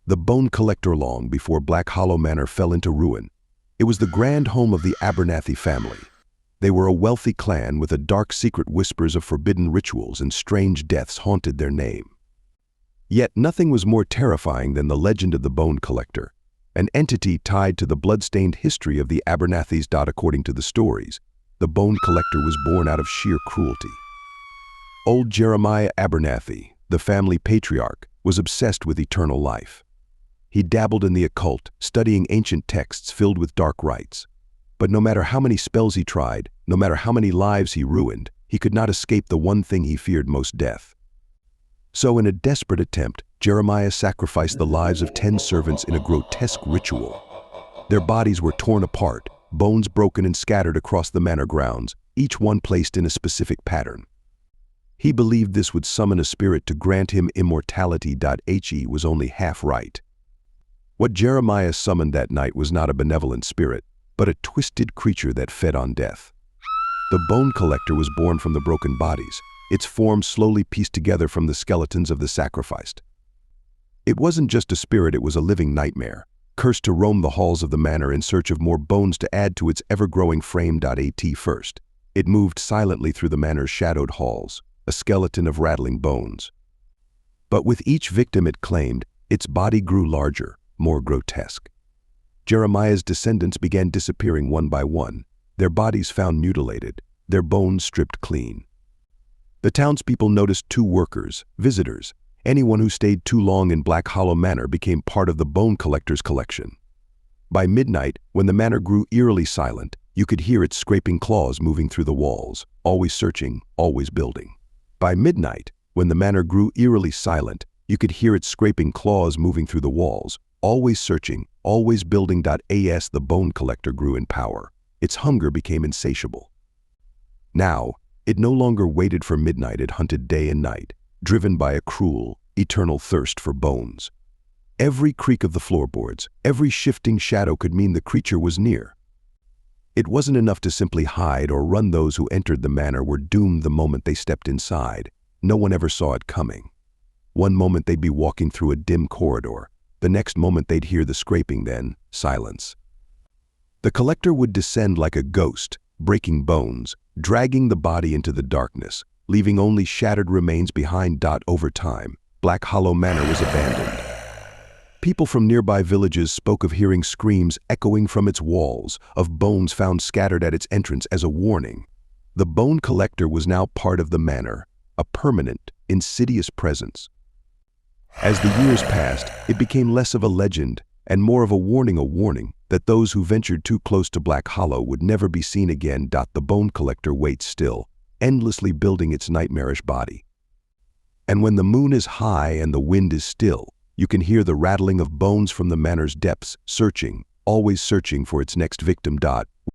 the Bone Collector long before Black Hollow Manor fell into ruin. It was the grand home of the Abernathy family. They were a wealthy clan with a dark secret. Whispers of forbidden rituals and strange deaths haunted their name. Yet nothing was more terrifying than the legend of the Bone Collector, an entity tied to the blood-stained history of the Abernathys. According to the stories, the Bone Collector was born out of sheer cruelty. Old Jeremiah Abernathy, the family patriarch, was obsessed with eternal life. He dabbled in the occult, studying ancient texts filled with dark rites. But no matter how many spells he tried, no matter how many lives he ruined, he could not escape the one thing he feared most: death. So in a desperate attempt, Jeremiah sacrificed the lives of 10 servants in a grotesque ritual. Their bodies were torn apart, bones broken and scattered across the manor grounds, each one placed in a specific pattern. He believed this would summon a spirit to grant him immortality. He was only half right. What Jeremiah summoned that night was not a benevolent spirit, but a twisted creature that fed on death. The Bone Collector was born from the broken bodies, its form slowly pieced together from the skeletons of the sacrificed. It wasn't just a spirit, it was a living nightmare, cursed to roam the halls of the manor in search of more bones to add to its ever-growing frame. At first, it moved silently through the manor's shadowed halls, a skeleton of rattling bones. But with each victim it claimed, its body grew larger, more grotesque. Jeremiah's descendants began disappearing one by one, their bodies found mutilated, their bones stripped clean. The townspeople noticed 2 workers, visitors. Anyone who stayed too long in Black Hollow Manor became part of the Bone Collector's collection. By midnight, when the manor grew eerily silent, you could hear its scraping claws moving through the walls, always searching, always building. By midnight, when the manor grew eerily silent, you could hear its scraping claws moving through the walls, always searching, always building. As the Bone Collector grew in power, its hunger became insatiable. Now, it no longer waited for midnight, it hunted day and night, driven by a cruel, eternal thirst for bones. Every creak of the floorboards, every shifting shadow could mean the creature was near. It wasn't enough to simply hide or run. Those who entered the manor were doomed the moment they stepped inside. No one ever saw it coming. One moment they'd be walking through a dim corridor, the next moment they'd hear the scraping, then silence. The collector would descend like a ghost, breaking bones, dragging the body into the darkness, leaving only shattered remains behind. Over time, Black Hollow Manor was abandoned. People from nearby villages spoke of hearing screams echoing from its walls, of bones found scattered at its entrance as a warning. The Bone Collector was now part of the manor, a permanent, insidious presence. As the years passed, it became less of a legend and more of a warning that those who ventured too close to Black Hollow would never be seen again. The Bone Collector waits still, endlessly building its nightmarish body. And when the moon is high and the wind is still, you can hear the rattling of bones from the manor's depths, searching, always searching for its next victim.